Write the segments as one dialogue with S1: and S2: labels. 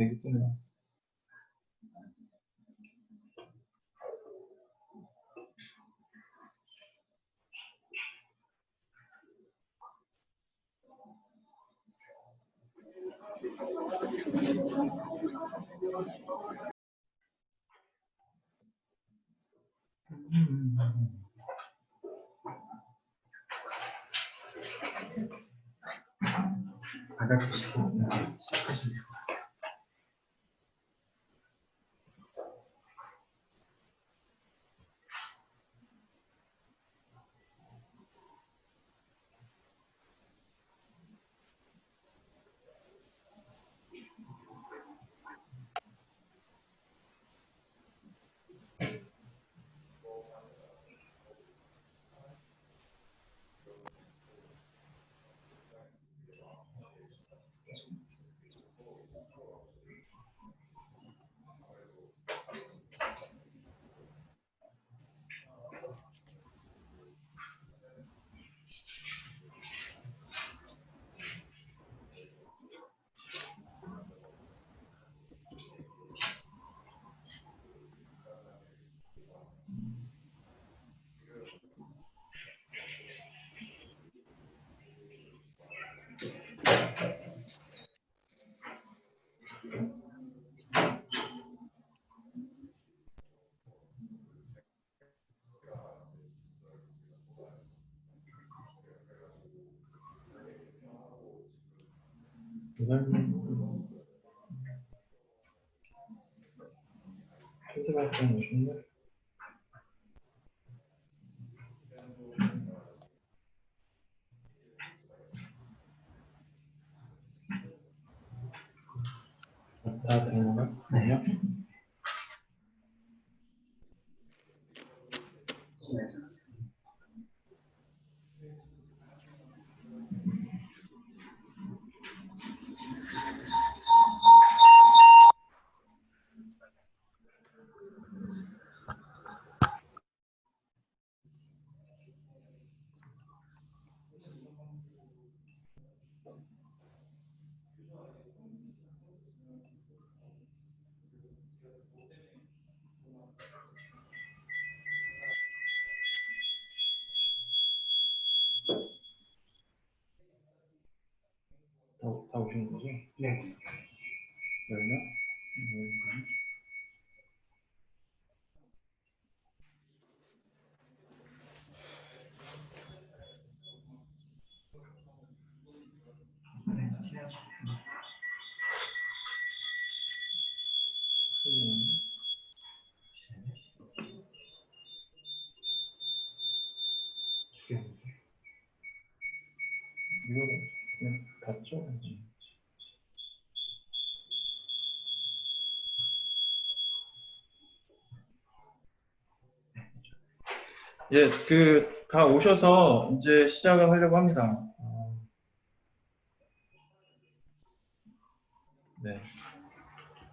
S1: 되기 때문에. 받아주시고 시작하시면 돼요. 피드백 좀 오셨네. 다 되는가? 아니요. 다 오신 거죠? 네. 열나? 이거 그냥 닫죠? 예, 다 오셔서 이제 시작을 하려고 합니다. 네.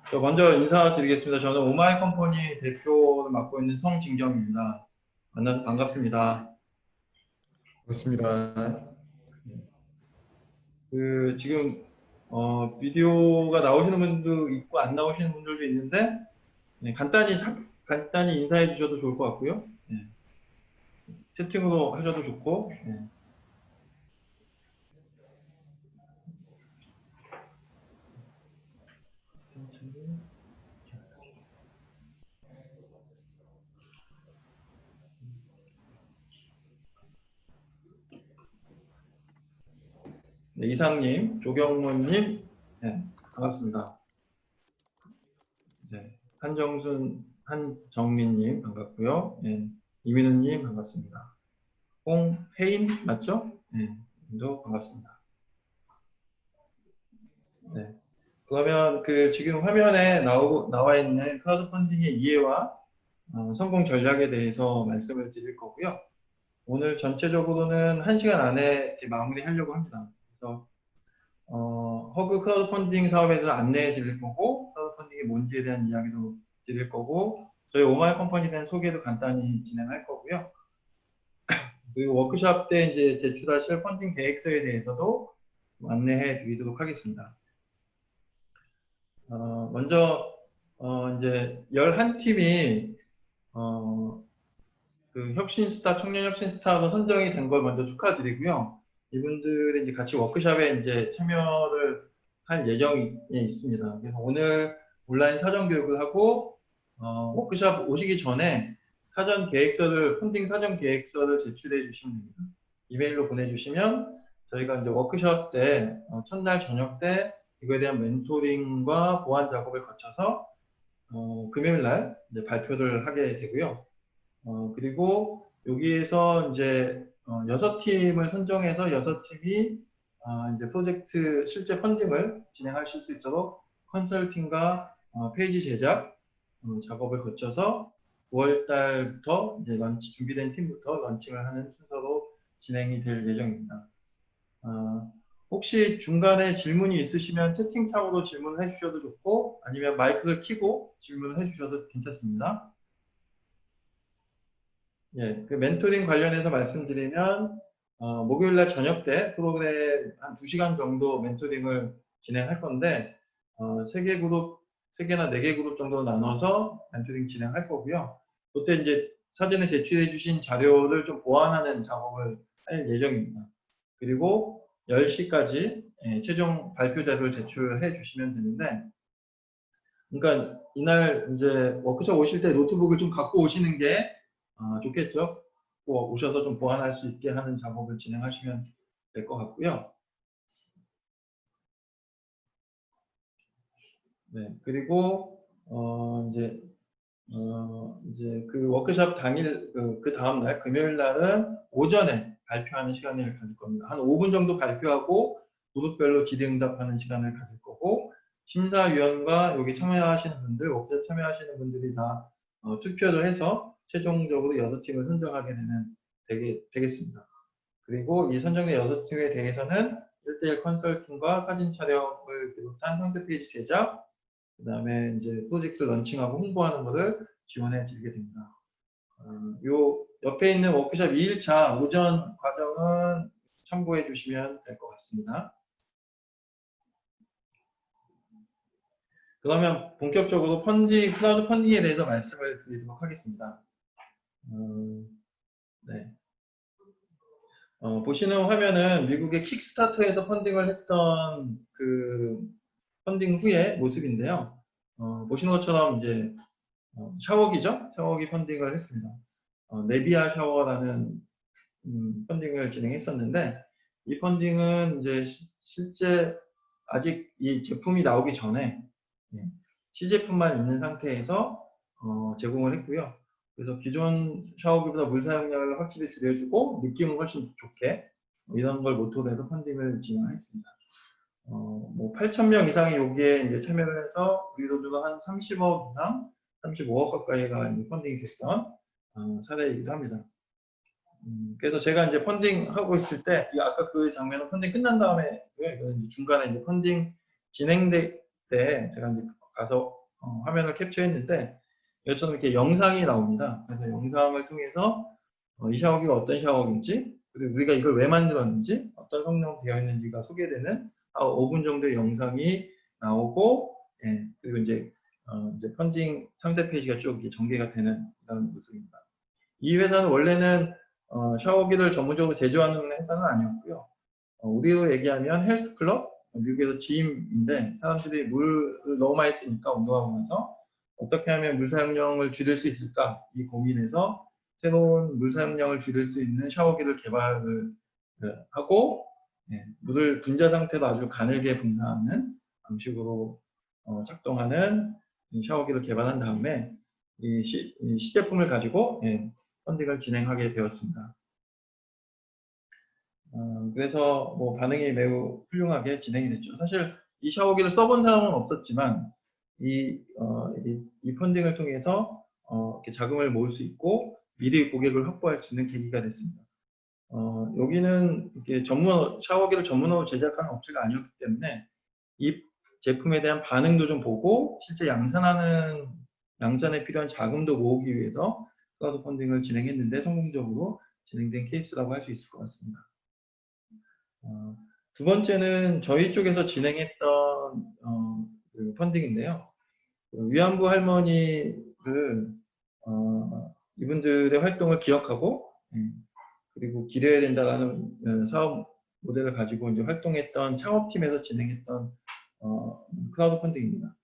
S1: 저 먼저 인사드리겠습니다. 저는 오마이 컴퍼니 대표를 맡고 있는 성진경입니다. 만나서 반갑습니다.
S2: 반갑습니다.
S1: 지금 비디오가 나오시는 분도 있고 안 나오시는 분들도 있는데 네, 간단히 인사해 주셔도 좋을 것 같고요. 네. 채팅으로 하셔도 좋고. 네. 네, 이상님, 조경문님, 네, 반갑습니다. 네, 한정민님 반갑고요. 네, 이민우님 반갑습니다. 홍혜인 맞죠? 네, 도 반갑습니다. 네, 그러면 지금 화면에 나와 있는 크라우드 펀딩의 이해와 성공 전략에 대해서 말씀을 드릴 거고요. 오늘 전체적으로는 1시간 안에 마무리하려고 합니다. 그래서 허브 크라우드 펀딩 사업에서 안내해 드릴 거고, 크라우드 펀딩이 뭔지에 대한 이야기도 드릴 거고, 저희 오마이 컴퍼니에 대한 소개도 간단히 진행할 거고요. 그리고 워크숍 때 이제 제출하실 펀딩 계획서에 대해서도 안내해 드리도록 하겠습니다. 먼저 이제 11팀이 그 혁신스타, 청년 혁신스타로 선정이 된 걸 먼저 축하드리고요. 이분들이 이제 같이 워크숍에 이제 참여를 할 예정에 있습니다. 그래서 오늘 온라인 사전 교육을 하고, 워크숍 오시기 전에 사전 계획서를, 펀딩 사전 계획서를 제출해 주시면 됩니다. 이메일로 보내주시면 저희가 이제 워크숍 때, 첫날 저녁 때 이거에 대한 멘토링과 보완 작업을 거쳐서, 금요일 날 이제 발표를 하게 되고요. 그리고 여기에서 이제 6팀을 선정해서 6팀이 이제 프로젝트 실제 펀딩을 진행하실 수 있도록 컨설팅과 페이지 제작 작업을 거쳐서 9월 달부터 이제 준비된 팀부터 런칭을 하는 순서로 진행이 될 예정입니다. 혹시 중간에 질문이 있으시면 채팅창으로 질문을 해주셔도 좋고 아니면 마이크를 켜고 질문을 해주셔도 괜찮습니다. 예, 그 멘토링 관련해서 말씀드리면 목요일날 저녁 때 프로그램 한 2시간 정도 멘토링을 진행할 건데 3개 그룹, 3개나 4개 그룹 정도 나눠서 멘토링 진행할 거고요. 그때 이제 사전에 제출해 주신 자료를 좀 보완하는 작업을 할 예정입니다. 그리고 10시까지 최종 발표 자료를 제출해 주시면 되는데 그러니까 이날 이제 워크숍 오실 때 노트북을 좀 갖고 오시는 게 좋겠죠. 오셔서 좀 보완할 수 있게 하는 작업을 진행하시면 될 것 같고요. 네, 그리고 이제 그 워크숍 당일 그 다음 날 금요일 날은 오전에 발표하는 시간을 가질 겁니다. 한 5분 정도 발표하고 그룹별로 질의응답하는 시간을 가질 거고 심사위원과 여기 참여하시는 분들, 워크숍 참여하시는 분들이 다 투표를 해서 최종적으로 6팀을 선정하게 되겠습니다. 그리고 이 선정된 6팀에 대해서는 1대1 컨설팅과 사진 촬영을 비롯한 상세 페이지 제작, 그 다음에 이제 프로젝트 런칭하고 홍보하는 것을 지원해 드리게 됩니다. 요 옆에 있는 워크숍 2일차 오전 과정은 참고해 주시면 될 것 같습니다. 그러면 본격적으로 클라우드 펀딩에 대해서 말씀을 드리도록 하겠습니다. 네. 보시는 화면은 미국의 킥스타터에서 펀딩을 했던 그 펀딩 후의 모습인데요. 보시는 것처럼 이제 샤워기죠? 샤워기 펀딩을 했습니다. 네비아 샤워라는 펀딩을 진행했었는데 이 펀딩은 이제 실제 아직 이 제품이 나오기 전에 시제품만 있는 상태에서 제공을 했고요. 그래서 기존 샤워기보다 물 사용량을 확실히 줄여주고 느낌은 훨씬 좋게 이런 걸 모토로 해서 펀딩을 진행했습니다. 뭐 8,000명 이상이 여기에 이제 참여를 해서 의료도가 한 30억 이상, 35억 가까이가 이제 펀딩이 됐던 사례이기도 합니다. 그래서 제가 이제 펀딩 하고 있을 때, 아까 그 장면은 펀딩 끝난 다음에, 중간에 이제 펀딩 진행될 때, 제가 이제 가서 화면을 캡처했는데, 이것처럼 이렇게 영상이 나옵니다. 그래서 영상을 통해서 이 샤워기가 어떤 샤워기인지, 그리고 우리가 이걸 왜 만들었는지, 어떤 성능 되어 있는지가 소개되는 5분 정도의 영상이 나오고, 예, 그리고 이제 펀딩 상세 페이지가 쭉 전개가 되는 이런 모습입니다. 이 회사는 원래는 샤워기를 전문적으로 제조하는 회사는 아니었고요. 우리로 얘기하면 헬스클럽, 미국에서 짐인데 사람들이 물을 너무 많이 쓰니까 운동하고 나서 어떻게 하면 물 사용량을 줄일 수 있을까 이 고민에서 새로운 물 사용량을 줄일 수 있는 샤워기를 개발을 하고 물을 분자 상태로 아주 가늘게 분사하는 방식으로 작동하는 샤워기를 개발한 다음에 이 시제품을 가지고 펀딩을 진행하게 되었습니다. 그래서 뭐 반응이 매우 훌륭하게 진행이 됐죠. 사실 이 샤워기를 써본 사람은 없었지만 이 펀딩을 통해서 이렇게 자금을 모을 수 있고 미리 고객을 확보할 수 있는 계기가 됐습니다. 여기는 이렇게 샤워기를 전문으로 제작하는 업체가 아니었기 때문에 이 제품에 대한 반응도 좀 보고 실제 양산에 필요한 자금도 모으기 위해서 크라우드 펀딩을 진행했는데 성공적으로 진행된 케이스라고 할 수 있을 것 같습니다. 두 번째는 저희 쪽에서 진행했던 그 펀딩인데요. 그 위안부 할머니들 이분들의 활동을 기억하고 그리고 기려야 된다라는 사업 모델을 가지고 이제 활동했던 창업팀에서 진행했던 크라우드 펀딩입니다.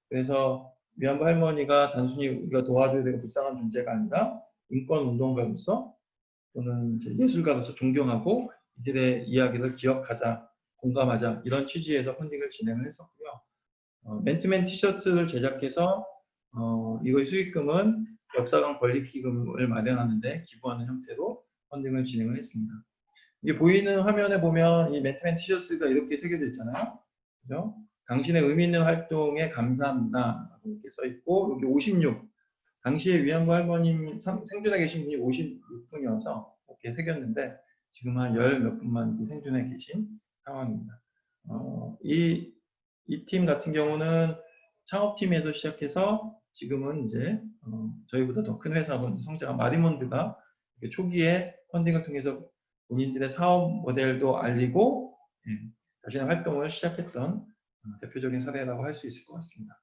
S1: 그래서 위안부 할머니가 단순히 우리가 도와줘야 되는 불쌍한 존재가 아니라 인권 운동가로서 또는 이제 예술가로서 존경하고 이들의 이야기를 기억하자, 공감하자 이런 취지에서 펀딩을 진행을 했었고요. 맨투맨 티셔츠를 제작해서 이거의 수익금은 역사관 권리기금을 마련하는데 기부하는 형태로 펀딩을 진행을 했습니다. 이게 보이는 화면에 보면 이 맨투맨 티셔츠가 이렇게 새겨져 있잖아요. 그죠? 당신의 의미 있는 활동에 감사합니다. 이렇게 써 있고 여기 56. 당시에 위안부 할머님 생존해 계신 분이 56분이어서 이렇게 새겼는데 지금 한 열 몇 분만 생존해 계신 상황입니다. 이 팀 같은 경우는 창업팀에서 시작해서 지금은 이제 저희보다 더 큰 회사로 성장한 마리몬드가 초기에 펀딩을 통해서 본인들의 사업 모델도 알리고 자신의 활동을 시작했던 대표적인 사례라고 할 수 있을 것 같습니다.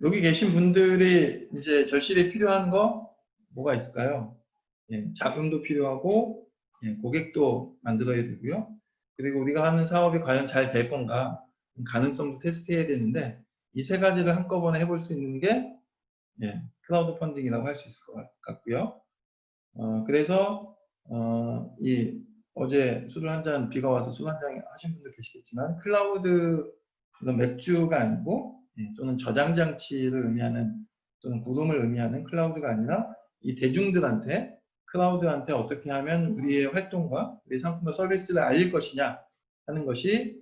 S1: 여기 계신 분들이 이제 절실히 필요한 거 뭐가 있을까요? 자금도 필요하고 고객도 만들어야 되고요. 그리고 우리가 하는 사업이 과연 잘 될 건가 가능성도 테스트해야 되는데 이 세 가지를 한꺼번에 해볼 수 있는 게 크라우드 펀딩이라고 할 수 있을 것 같고요. 그래서 어제 술을 한 잔 비가 와서 술 한 잔 하신 분도 계시겠지만 클라우드 맥주가 아니고 또는 저장 장치를 의미하는 또는 구름을 의미하는 클라우드가 아니라 이 대중들한테 클라우드한테 어떻게 하면 우리의 활동과 우리 상품과 서비스를 알릴 것이냐 하는 것이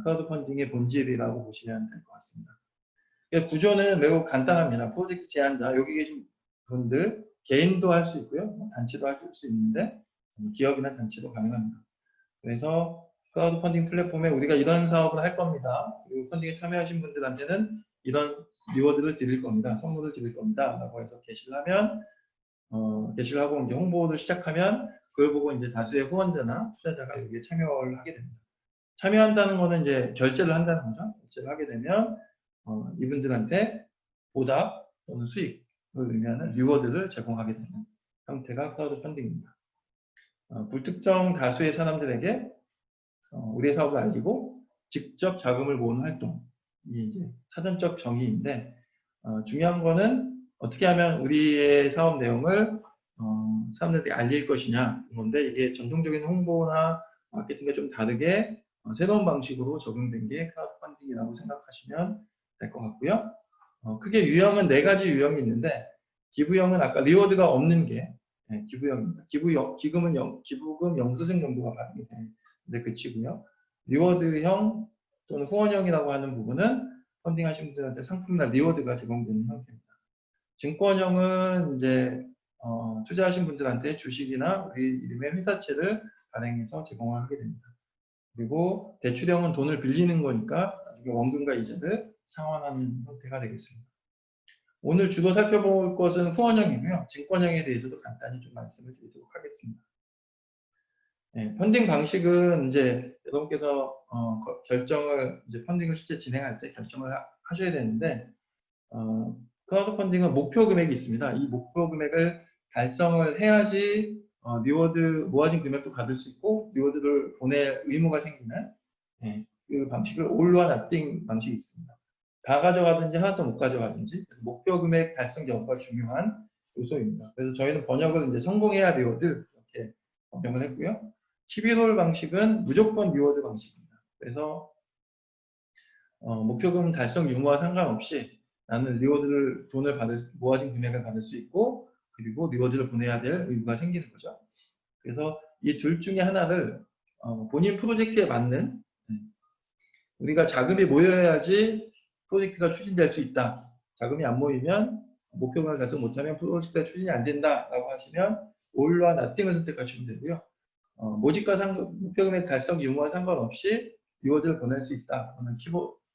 S1: 크라우드 펀딩의 본질이라고 보시면 될 것 같습니다. 구조는 매우 간단합니다. 프로젝트 제안자 여기 계신 분들 개인도 할 수 있고요. 단체도 할 수 있는데 기업이나 단체도 가능합니다. 그래서 크라우드 펀딩 플랫폼에 우리가 이런 사업을 할 겁니다. 그리고 펀딩에 참여하신 분들한테는 이런 리워드를 드릴 겁니다. 선물을 드릴 겁니다. 라고 해서 게시를 하면 게시를 하고 이제 홍보를 시작하면 그걸 보고 이제 다수의 후원자나 투자자가 여기에 참여를 하게 됩니다. 참여한다는 거는 이제 결제를 한다는 거죠. 결제를 하게 되면 이분들한테 보답 또는 수익을 의미하는 리워드를 제공하게 되는 형태가 크라우드 펀딩입니다. 불특정 다수의 사람들에게 우리의 사업을 알리고 직접 자금을 모으는 활동이 이제 사전적 정의인데 중요한 거는 어떻게 하면 우리의 사업 내용을 사람들에게 알릴 것이냐 건데 이게 전통적인 홍보나 마케팅과 좀 다르게 새로운 방식으로 적용된 게 크라우드 펀딩이라고 생각하시면 될 것 같고요. 크게 유형은 4가지 유형이 있는데 기부형은 아까 리워드가 없는 게 기부형입니다. 기부금 영수증 정도가 발행이 되는데 그치고요. 리워드형 또는 후원형이라고 하는 부분은 펀딩 하신 분들한테 상품이나 리워드가 제공되는 형태입니다. 증권형은 이제 투자하신 분들한테 주식이나 우리 이름의 회사채를 발행해서 제공을 하게 됩니다. 그리고 대출형은 돈을 빌리는 거니까 원금과 이자를 상환하는 형태가 되겠습니다. 오늘 주로 살펴볼 것은 후원형이고요. 증권형에 대해서도 간단히 좀 말씀을 드리도록 하겠습니다. 펀딩 방식은 이제 여러분께서 결정을 이제 펀딩을 실제 진행할 때 결정을 하셔야 되는데 크라우드 펀딩은 목표 금액이 있습니다. 이 목표 금액을 달성을 해야지 리워드 모아진 금액도 받을 수 있고 리워드를 보낼 의무가 생기는 그 방식을 all or nothing 방식이 있습니다. 다 가져가든지 하나도 못 가져가든지 목표 금액 달성 여부가 중요한 요소입니다. 그래서 저희는 번역을 이제 성공해야 리워드 이렇게 번역을 했고요. 11월 방식은 무조건 리워드 방식입니다. 그래서 목표금 달성 유무와 상관없이 나는 리워드를 돈을 모아진 금액을 받을 수 있고 그리고 리워드를 보내야 될 의무가 생기는 거죠. 그래서 이 둘 중에 하나를 본인 프로젝트에 맞는 우리가 자금이 모여야지 프로젝트가 추진될 수 있다. 자금이 안 모이면 목표금을 달성 못하면 프로젝트가 추진이 안 된다라고 하시면 all와 nothing을 선택하시면 되고요. 목표금의 달성 유무와 상관없이 리워드를 보낼 수 있다. 그러면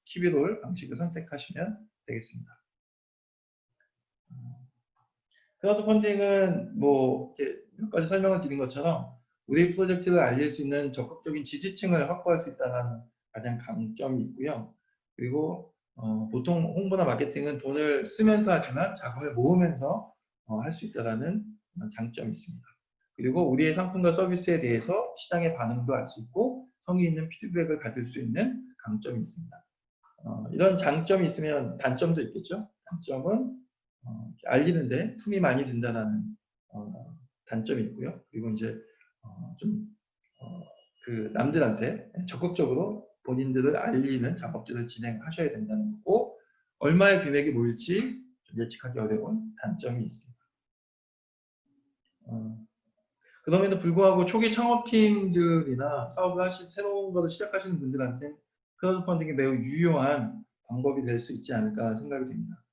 S1: 키비롤 방식을 선택하시면 되겠습니다. 크라우드 펀딩은 뭐 이렇게 몇 가지 설명을 드린 것처럼 우리 프로젝트를 알릴 수 있는 적극적인 지지층을 확보할 수 있다는 가장 강점이 있고요. 그리고 보통 홍보나 마케팅은 돈을 쓰면서 하지만 자금을 모으면서 할 수 있다는 장점이 있습니다. 그리고 우리의 상품과 서비스에 대해서 시장의 반응도 알 수 있고 성의 있는 피드백을 받을 수 있는 강점이 있습니다. 이런 장점이 있으면 단점도 있겠죠. 단점은 알리는데 품이 많이 든다는 단점이 있고요. 그리고 이제 좀 남들한테 적극적으로 본인들을 알리는 작업들을 진행하셔야 된다는 거고, 얼마의 금액이 모일지 좀 예측하기 어려운 단점이 있습니다. 그럼에도 불구하고 초기 창업팀들이나 사업을 새로운 것을 시작하시는 분들한테 크라우드 펀딩이 매우 유효한 방법이 될 수 있지 않을까 생각이 됩니다.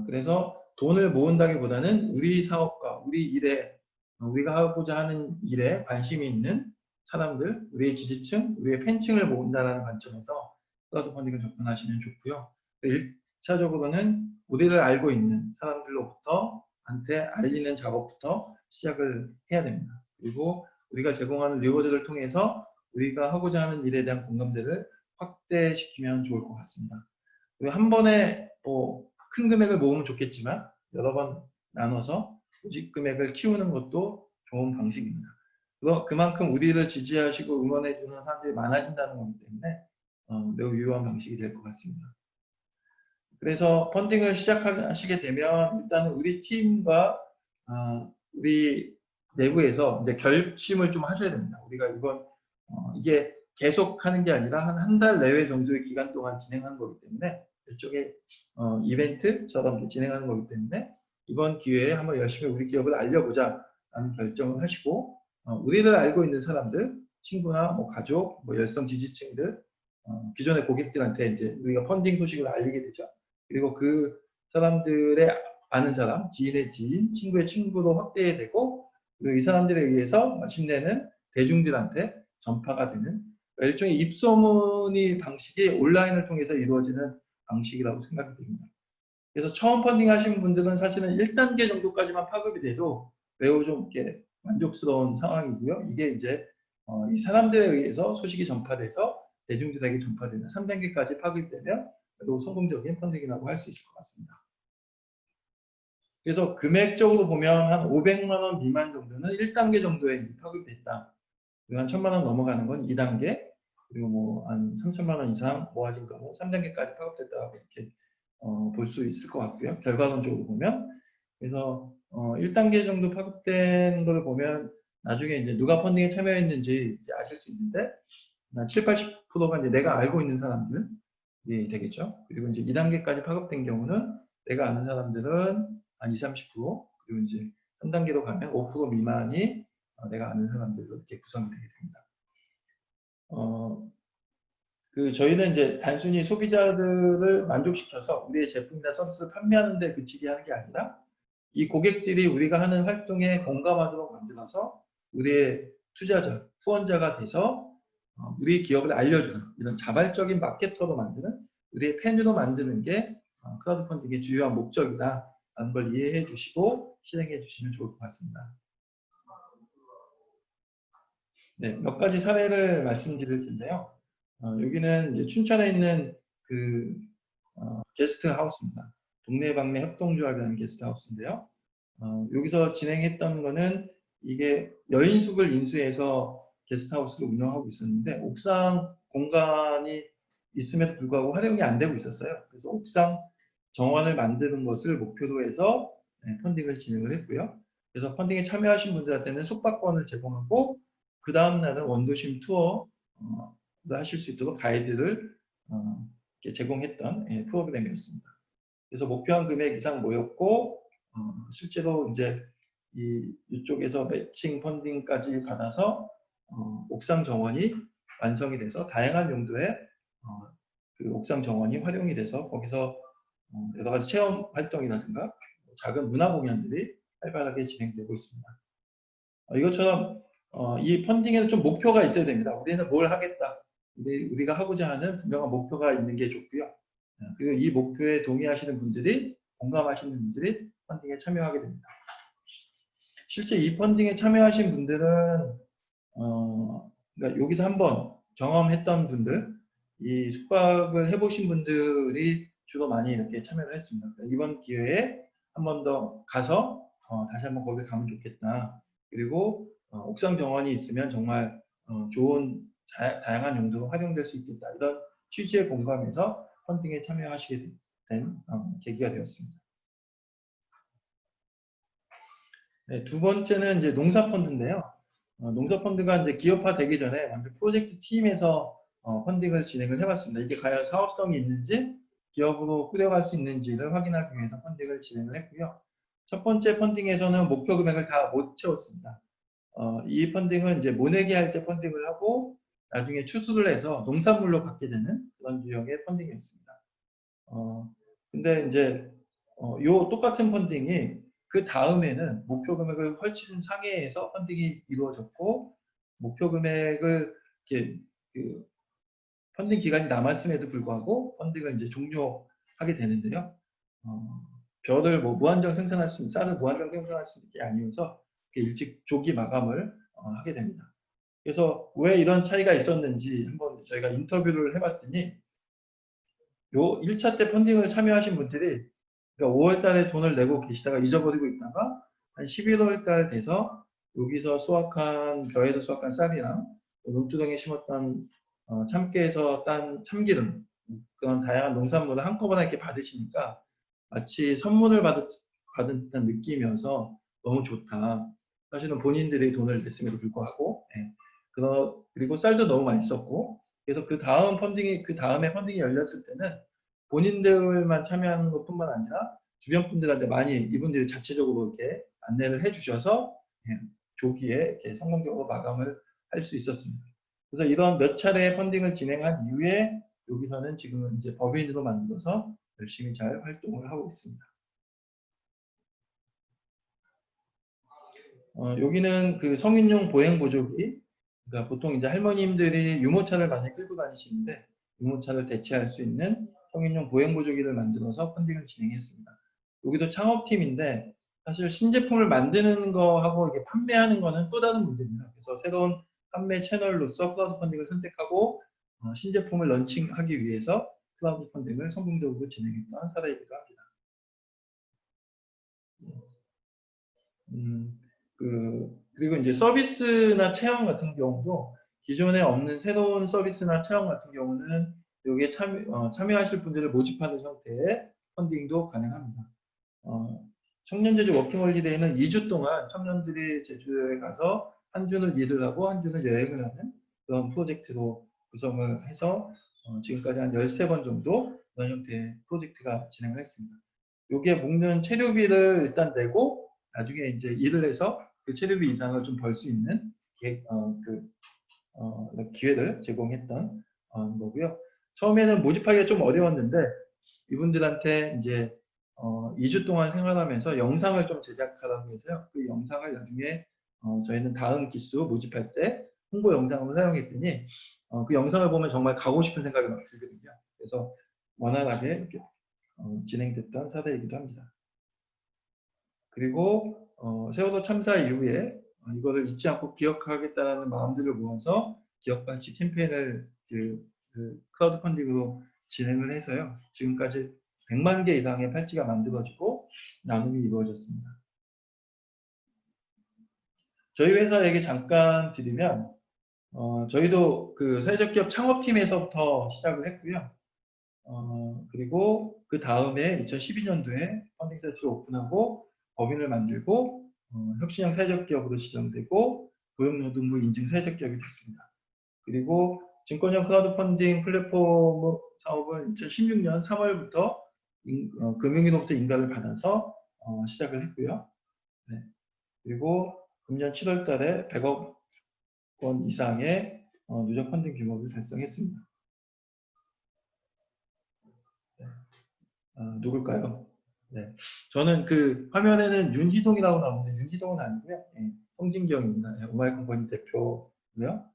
S1: 그래서 돈을 모은다기보다는 우리 사업과 우리 일에 우리가 하고자 하는 일에 관심이 있는 사람들, 우리의 지지층, 우리의 팬층을 모은다는 관점에서 크라우드 펀딩을 접근하시면 좋고요. 1차적으로는 우리를 알고 있는 사람들로부터 한테 알리는 작업부터 시작을 해야 됩니다. 그리고 우리가 제공하는 리워드를 통해서 우리가 하고자 하는 일에 대한 공감대를 확대시키면 좋을 것 같습니다. 그리고 한 번에 큰 금액을 모으면 좋겠지만 여러 번 나눠서 조직 금액을 키우는 것도 좋은 방식입니다. 그만큼 우리를 지지하시고 응원해주는 사람들이 많아진다는 거기 때문에 매우 유효한 방식이 될 것 같습니다. 그래서 펀딩을 시작하시게 되면 일단은 우리 팀과 우리 내부에서 이제 결심을 좀 하셔야 됩니다. 우리가 이번 이게 계속 하는 게 아니라 한 달 내외 정도의 기간 동안 진행하는 거기 때문에 일종의 이벤트처럼 진행하는 거기 때문에 이번 기회에 한번 열심히 우리 기업을 알려보자 라는 결정을 하시고 우리를 알고 있는 사람들, 친구나 뭐 가족, 뭐 열성 지지층들, 기존의 고객들한테 이제 우리가 펀딩 소식을 알리게 되죠. 그리고 그 사람들의 아는 사람, 지인의 지인, 친구의 친구로 확대되고 그리고 이 사람들에 의해서 마침내는 대중들한테 전파가 되는 일종의 입소문이 방식이 온라인을 통해서 이루어지는 방식이라고 생각이 됩니다. 그래서 처음 펀딩 하신 분들은 사실은 1단계 정도까지만 파급이 돼도 매우 좀 이렇게 만족스러운 상황이고요. 이게 이제 이 사람들에 의해서 소식이 전파돼서 대중들에게 전파되는 3단계까지 파급되면 매우 성공적인 펀딩이라고 할 수 있을 것 같습니다. 그래서 금액적으로 보면 한 500만 원 미만 정도는 1단계 정도에 파급됐다. 그리고 한 1000만 원 넘어가는 건 2단계, 그리고 뭐 한 3000만 원 이상 모아진 거는 3단계까지 파급됐다고 이렇게 볼 수 있을 것 같고요. 결과론적으로 보면. 그래서 1단계 정도 파급된 걸 보면 나중에 이제 누가 펀딩에 참여했는지 이제 아실 수 있는데 한 7, 80%가 이제 내가 알고 있는 사람들이 되겠죠. 그리고 이제 2단계까지 파급된 경우는 내가 아는 사람들은 한 20, 30%, 그리고 이제 3단계로 가면 5% 미만이 내가 아는 사람들로 이렇게 구성이 되게 됩니다. 저희는 이제 단순히 소비자들을 만족시켜서 우리의 제품이나 서비스를 판매하는 데 그치게 하는 게 아니라 이 고객들이 우리가 하는 활동에 공감하도록 만들어서 우리의 투자자, 후원자가 돼서 우리 기업을 알려주는 이런 자발적인 마케터로 만드는 우리의 팬으로 만드는 게 크라우드 펀딩의 주요한 목적이다라는 걸 이해해 주시고 실행해 주시면 좋을 것 같습니다. 네, 몇 가지 사례를 말씀드릴 텐데요. 여기는 이제 춘천에 있는 게스트 하우스입니다. 동네방네 협동조합이라는 게스트 하우스인데요. 여기서 진행했던 거는 이게 여인숙을 인수해서 게스트하우스를 운영하고 있었는데 옥상 공간이 있음에도 불구하고 활용이 안 되고 있었어요. 그래서 옥상 정원을 만드는 것을 목표로 해서 펀딩을 진행을 했고요. 그래서 펀딩에 참여하신 분들한테는 숙박권을 제공하고 그 다음날은 원도심 투어 하실 수 있도록 가이드를 제공했던 프로그램이었습니다. 그래서 목표한 금액 이상 모였고 실제로 이제 이쪽에서 매칭 펀딩까지 받아서 옥상 정원이 완성이 돼서 다양한 용도의 그 옥상 정원이 활용이 돼서 거기서 여러 가지 체험 활동이라든가 작은 문화 공연들이 활발하게 진행되고 있습니다. 이것처럼 이 펀딩에는 좀 목표가 있어야 됩니다. 우리는 뭘 하겠다. 우리가 하고자 하는 분명한 목표가 있는 게 좋고요. 그리고 이 목표에 동의하시는 분들이, 공감하시는 분들이 펀딩에 참여하게 됩니다. 실제 이 펀딩에 참여하신 분들은 그러니까 여기서 한번 경험했던 분들, 이 숙박을 해보신 분들이 주로 많이 이렇게 참여를 했습니다. 이번 기회에 한 번 더 가서 다시 한번 거기 가면 좋겠다. 그리고 옥상 정원이 있으면 정말 좋은 다양한 용도로 활용될 수 있겠다. 이런 취지에 공감해서 펀딩에 참여하시게 된 계기가 되었습니다. 네, 두 번째는 이제 농사펀드인데요. 농사펀드가 이제 기업화 되기 전에 먼저 프로젝트 팀에서 펀딩을 진행을 해봤습니다. 이게 과연 사업성이 있는지 기업으로 꾸려갈 수 있는지를 확인하기 위해서 펀딩을 진행을 했고요. 첫 번째 펀딩에서는 목표 금액을 다 못 채웠습니다. 이 펀딩은 이제 모내기 할 때 펀딩을 하고 나중에 추수를 해서 농산물로 받게 되는 그런 유형의 펀딩이었습니다. 근데 이제 요 똑같은 펀딩이 그 다음에는 목표 금액을 훨씬 상회해서 펀딩이 이루어졌고 목표 금액을 이렇게 그 펀딩 기간이 남았음에도 불구하고 펀딩을 이제 종료하게 되는데요. 벼를 뭐 무한정 생산할 수 있는 쌀을 무한정 생산할 수 있는 게 아니어서 일찍 조기 마감을 하게 됩니다. 그래서 왜 이런 차이가 있었는지 한번 저희가 인터뷰를 해봤더니 요 1차 때 펀딩을 참여하신 분들이 그러니까 5월 달에 돈을 내고 계시다가 잊어버리고 있다가 한 11월 달 돼서 여기서 수확한 벼에서 수확한 쌀이랑 논두렁에 심었던 참깨에서 딴 참기름 그런 다양한 농산물을 한꺼번에 이렇게 받으시니까 마치 선물을 받은 듯한 느낌이어서 너무 좋다. 사실은 본인들이 돈을 냈음에도 불구하고 그리고 쌀도 너무 맛있었고 그래서 그 다음에 펀딩이 열렸을 때는 본인들만 참여하는 것뿐만 아니라 주변 분들한테 많이 이분들이 자체적으로 이렇게 안내를 해주셔서 조기에 이렇게 성공적으로 마감을 할 수 있었습니다. 그래서 이런 몇 차례 펀딩을 진행한 이후에 여기서는 지금은 이제 법인으로 만들어서 열심히 잘 활동을 하고 있습니다. 여기는 그 성인용 보행 보조기, 그러니까 보통 이제 할머님들이 유모차를 많이 끌고 다니시는데 유모차를 대체할 수 있는 성인용 보행 보조기를 만들어서 펀딩을 진행했습니다. 여기도 창업팀인데 사실 신제품을 만드는 거하고 이게 판매하는 거는 또 다른 문제입니다. 그래서 새로운 판매 채널로서 크라우드 펀딩을 선택하고 신제품을 런칭하기 위해서 크라우드 펀딩을 성공적으로 진행했던 사례이기도 합니다. 그리고 이제 서비스나 체험 같은 경우도 기존에 없는 새로운 서비스나 체험 같은 경우는 여기에 참여하실 분들을 모집하는 형태의 펀딩도 가능합니다. 청년제주 워킹홀리데이는 2주 동안 청년들이 제주에 가서 한 주는 일을 하고 한 주는 여행을 하는 그런 프로젝트로 구성을 해서 지금까지 한 13번 정도 그런 형태의 프로젝트가 진행을 했습니다. 여기에 묶는 체류비를 일단 내고 나중에 이제 일을 해서 그 체류비 이상을 좀 벌 수 있는 기회를 제공했던 거고요. 처음에는 모집하기가 좀 어려웠는데 이분들한테 이제 2주 동안 생활하면서 영상을 좀 제작하라고 해서요. 그 영상을 나중에 저희는 다음 기수 모집할 때 홍보 영상으로 사용했더니 그 영상을 보면 정말 가고 싶은 생각이 막 들거든요. 그래서 원활하게 이렇게 진행됐던 사례이기도 합니다. 그리고 세월호 참사 이후에 이거를 잊지 않고 기억하겠다는 마음들을 모아서 기억발치 캠페인을 크라우드 펀딩으로 진행을 해서요. 지금까지 100만 개 이상의 팔찌가 만들어지고 나눔이 이루어졌습니다. 저희 회사 얘기 잠깐 드리면 저희도 그 사회적 기업 창업팀에서부터 시작을 했고요. 그리고 그 다음에 2012년도에 펀딩 사이트를 오픈하고 법인을 만들고 혁신형 사회적 기업으로 지정되고 고용노동부 인증 사회적 기업이 됐습니다. 그리고 증권형 크라우드 펀딩 플랫폼 사업은 2016년 3월부터 금융위로부터 인가를 받아서 시작을 했고요. 네. 그리고 금년 7월 달에 100억 원 이상의 누적 펀딩 규모를 달성했습니다. 네. 누굴까요? 네. 저는 그 화면에는 윤희동이라고 나오는데 윤희동은 아니고요. 예, 홍진경입니다. 예, 오마이컴퍼니 대표고요.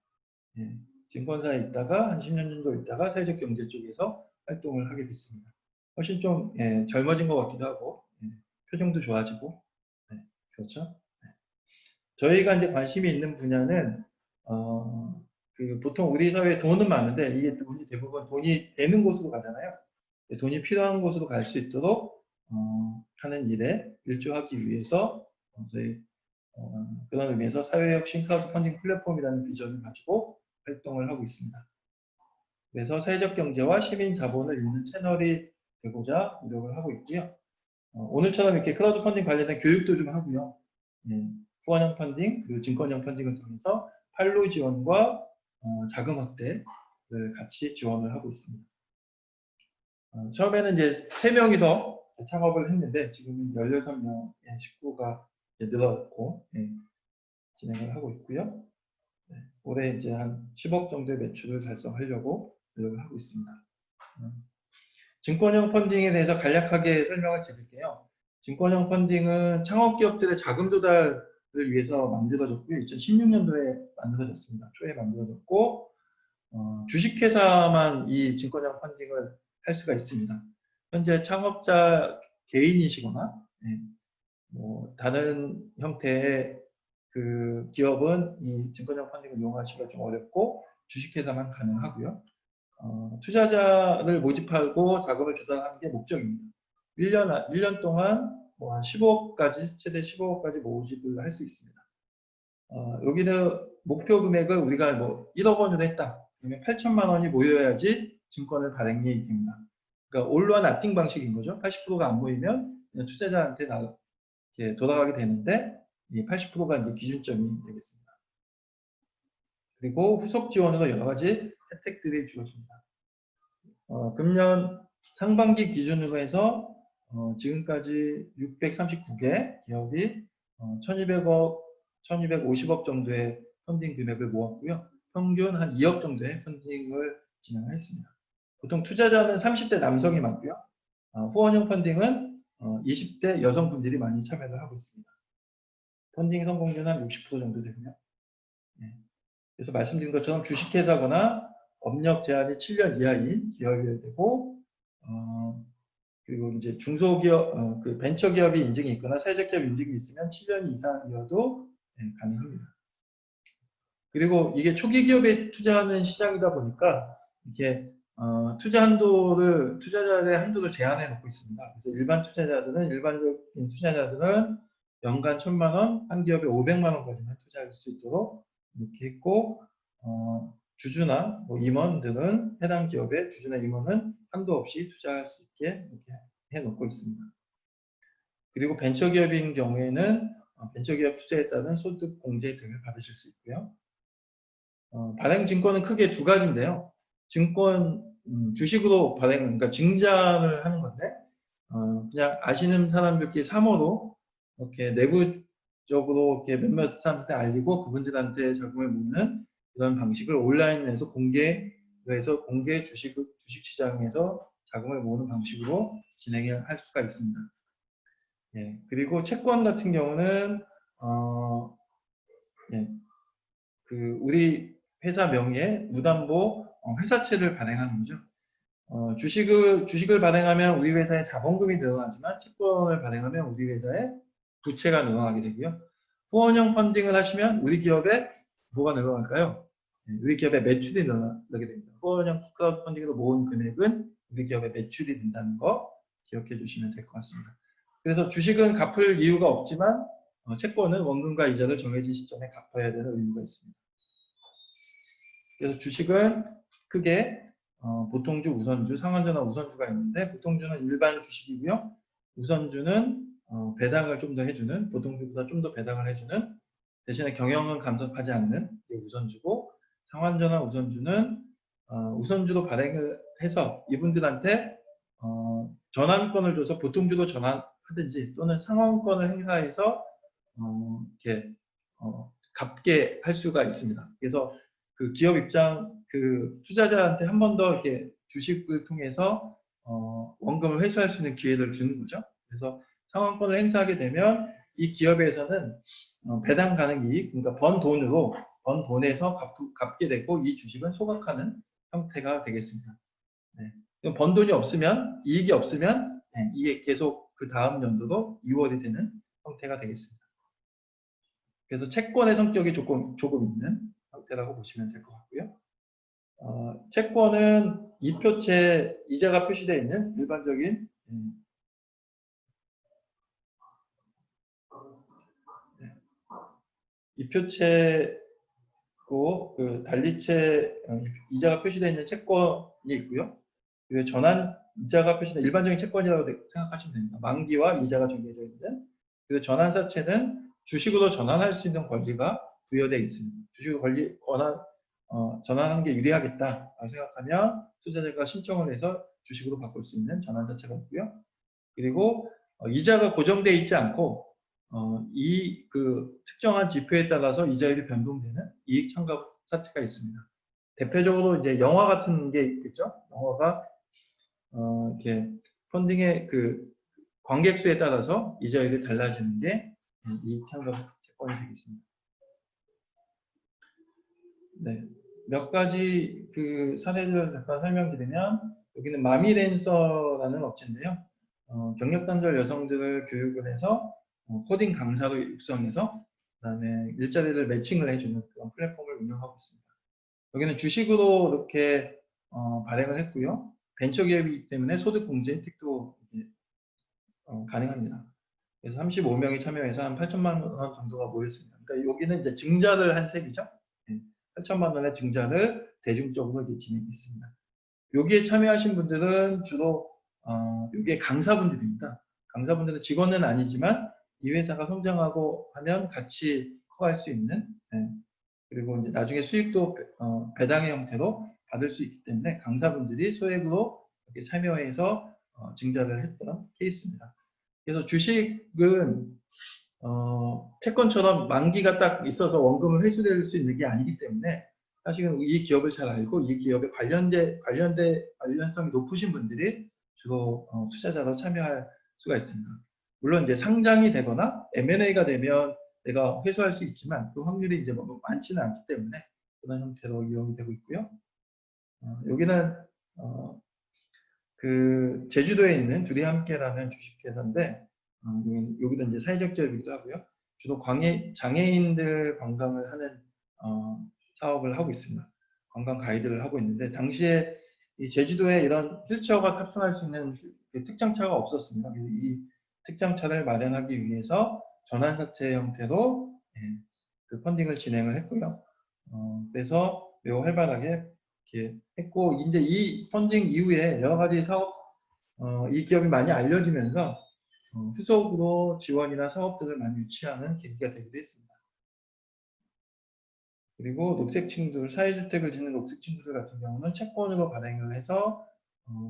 S1: 예, 증권사에 있다가 한 10년 정도 있다가 사회적 경제 쪽에서 활동을 하게 됐습니다. 훨씬 좀 젊어진 것 같기도 하고 표정도 좋아지고 그렇죠. 저희가 이제 관심이 있는 분야는 보통 우리 사회에 돈은 많은데 이게 돈이 대부분 돈이 되는 곳으로 가잖아요. 돈이 필요한 곳으로 갈 수 있도록 하는 일에 일조하기 위해서 저희 그런 의미에서 사회혁신 크라우드 펀딩 플랫폼이라는 비전을 가지고 활동을 하고 있습니다. 그래서 사회적 경제와 시민 자본을 잇는 채널이 되고자 노력을 하고 있고요. 오늘처럼 이렇게 크라우드 펀딩 관련된 교육도 좀 하고요. 후원형 펀딩, 그리고 증권형 펀딩을 통해서 판로 지원과 자금 확대를 같이 지원을 하고 있습니다. 처음에는 이제 3명이서 창업을 했는데 지금은 16명의 식구가 늘었고 진행을 하고 있고요. 올해 이제 한 10억 정도의 매출을 달성하려고 노력을 하고 있습니다. 증권형 펀딩에 대해서 간략하게 설명을 드릴게요. 증권형 펀딩은 창업기업들의 자금 조달을 위해서 만들어졌고요. 2016년도에 만들어졌습니다. 초에 만들어졌고 주식회사만 이 증권형 펀딩을 할 수가 있습니다. 현재 창업자 개인이시거나 뭐 다른 형태의 그 기업은 이 증권형 펀딩을 이용하시기가 좀 어렵고 주식회사만 가능하고요. 투자자를 모집하고 자금을 조달하는 게 목적입니다. 1년 동안 뭐 한 15억까지, 최대 15억까지 모집을 할 수 있습니다. 여기는 목표 금액을 우리가 뭐 1억 원으로 했다. 그러면 8천만 원이 모여야지 증권을 발행이 됩니다. 그러니까 올로한 나띵 방식인 거죠. 80%가 안 모이면 그냥 투자자한테 이렇게 돌아가게 되는데 이 80%가 이제 기준점이 되겠습니다. 그리고 후속 지원으로 여러 가지 혜택들이 주어집니다. 금년 상반기 기준으로 해서 지금까지 639개 기업이 1250억 정도의 펀딩 금액을 모았고요. 평균 한 2억 정도의 펀딩을 진행했습니다. 보통 투자자는 30대 남성이 많고요. 후원형 펀딩은 20대 여성분들이 많이 참여를 하고 있습니다. 펀딩 성공률은 한 60% 정도 되고요. 그래서 말씀드린 것처럼 주식회사거나 업력 제한이 7년 이하인 기업이어야 되고, 그리고 이제 중소기업, 그 벤처기업이 인증이 있거나 사회적 기업 인증이 있으면 7년 이상이어도 가능합니다. 그리고 이게 초기 기업에 투자하는 시장이다 보니까 이렇게 투자자의 한도를 제한해 놓고 있습니다. 그래서 일반적인 투자자들은 연간 1,000만 원, 한 기업에 500만 원까지만 투자할 수 있도록 이렇게 했고, 주주나 뭐 임원들은 해당 기업의 주주나 임원은 한도 없이 투자할 수 있게 이렇게 해 놓고 있습니다. 그리고 벤처기업인 경우에는 벤처기업 투자에 따른 소득 공제 등을 받으실 수 있고요. 발행 증권은 크게 두 가지인데요. 주식으로 그러니까 증자를 하는 건데, 그냥 아시는 사람들끼리 사모로 이렇게 내부적으로 이렇게 몇몇 사람들한테 알리고 그분들한테 자금을 모으는 이런 방식을 온라인에서 공개 주식시장에서 자금을 모으는 방식으로 진행할 수가 있습니다. 그리고 채권 같은 경우는 우리 회사 명의의 무담보 회사채를 발행하는 거죠. 주식을 발행하면 우리 회사의 자본금이 늘어나지만 채권을 발행하면 우리 회사의 부채가 늘어나게 되고요. 후원형 펀딩을 하시면 우리 기업에 뭐가 늘어날까요? 우리 기업의 매출이 늘어나게 됩니다. 후원형 크라우드 펀딩으로 모은 금액은 우리 기업의 매출이 된다는 거 기억해 주시면 될 것 같습니다. 그래서 주식은 갚을 이유가 없지만 채권은 원금과 이자를 정해진 시점에 갚아야 되는 의무가 있습니다. 그래서 주식은 크게 보통주, 우선주, 상환주나 우선주가 있는데 보통주는 일반 주식이고요. 우선주는 배당을 좀 더 해주는, 보통주보다 좀 더 배당을 해주는, 대신에 경영은 간섭하지 않는 게 우선주고, 상환주나 우선주는 우선주로 발행을 해서 이분들한테 전환권을 줘서 보통주로 전환하든지 또는 상환권을 행사해서 이렇게 갚게 할 수가 있습니다. 그래서 그 기업 그 투자자한테 한 번 더 이렇게 주식을 통해서 원금을 회수할 수 있는 기회를 주는 거죠. 그래서 상환권을 행사하게 되면 이 기업에서는 배당 가능 이익, 그러니까 번 돈에서 갚게 되고 이 주식은 소각하는 형태가 되겠습니다. 번 돈이 없으면, 이익이 없으면 이게 계속 그 다음 연도도 2월이 되는 형태가 되겠습니다. 그래서 채권의 성격이 조금 있는 형태라고 보시면 될 것 같고요. 채권은 이표채 이자가 표시되어 있는 일반적인 이표채고 그 달리채 이자가 표시되어 있는 채권이 있고요. 그 전환 이자가 표시된 일반적인 채권이라고 생각하시면 됩니다. 만기와 이자가 정해져 있는 그 전환사채는 주식으로 전환할 수 있는 권리가 부여되어 있습니다. 주식으로 전환하는 게 유리하겠다 생각하면 투자자가 신청을 해서 주식으로 바꿀 수 있는 전환사채가 있고요. 그리고 이자가 고정되어 있지 않고 이 특정한 지표에 따라서 이자율이 변동되는 이익 참가 사채가 있습니다. 대표적으로 이제 영화 같은 게 있겠죠. 영화가 이렇게 펀딩의 관객 수에 따라서 이자율이 달라지는 게 이익 참가 채권이 되겠습니다. 네, 몇 가지 사례를 잠깐 설명드리면 여기는 마미랜서라는 업체인데요. 경력 단절 여성들을 교육을 해서 코딩 강사로 육성해서 그다음에 일자리를 매칭을 해주는 그런 플랫폼을 운영하고 있습니다. 여기는 주식으로 이렇게 발행을 했고요. 벤처기업이기 때문에 소득공제 혜택도 가능합니다. 그래서 35명이 참여해서 한 8천만 원 정도가 모였습니다. 그러니까 여기는 이제 증자를 한 셈이죠. 8천만 원의 증자를 대중적으로 진행했습니다. 여기에 참여하신 분들은 주로 여기에 강사분들입니다. 강사분들은 직원은 아니지만 이 회사가 성장하고 하면 같이 커갈 수 있는 그리고 이제 나중에 수익도 배당의 형태로 받을 수 있기 때문에 강사분들이 소액으로 이렇게 참여해서 증자를 했던 케이스입니다. 그래서 주식은 채권처럼 만기가 딱 있어서 원금을 회수될 수 있는 게 아니기 때문에 사실은 이 기업을 잘 알고 이 기업에 관련성이 높으신 분들이 주로 투자자로 참여할 수가 있습니다. 물론 이제 상장이 되거나 M&A가 되면 내가 회수할 수 있지만 그 확률이 이제 많지는 않기 때문에 그런 형태로 이용이 되고 있고요. 여기는 제주도에 있는 둘이 함께라는 주식회사인데 여기도 이제 사회적 기업이기도 하고요. 주로 장애인들 관광을 하는 사업을 하고 있습니다. 관광 가이드를 하고 있는데 당시에 이 제주도에 이런 휠체어가 탑승할 수 있는 특장차가 없었습니다. 이 특장차를 마련하기 위해서 전환사채 형태로 펀딩을 진행을 했고요. 그래서 매우 활발하게 이렇게 했고 이제 이 펀딩 이후에 여러 가지 사업 이 기업이 많이 알려지면서 후속으로 지원이나 사업들을 많이 유치하는 계기가 되기도 했습니다. 그리고 녹색층들, 사회주택을 짓는 녹색층들 같은 경우는 채권으로 발행을 해서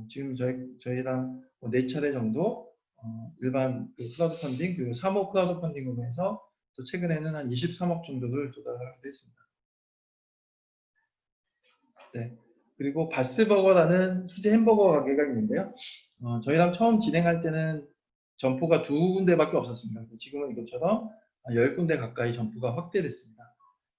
S1: 지금 저희랑 4차례 정도 일반 크라우드 펀딩 그리고 3호 크라우드 펀딩으로 해서 또 최근에는 한 23억 정도를 조달하기도 했습니다. 네. 그리고 바스버거라는 수제 햄버거 가게가 있는데요. 저희랑 처음 진행할 때는 점포가 2군데밖에 없었습니다. 지금은 이것처럼 10군데 가까이 점포가 확대됐습니다.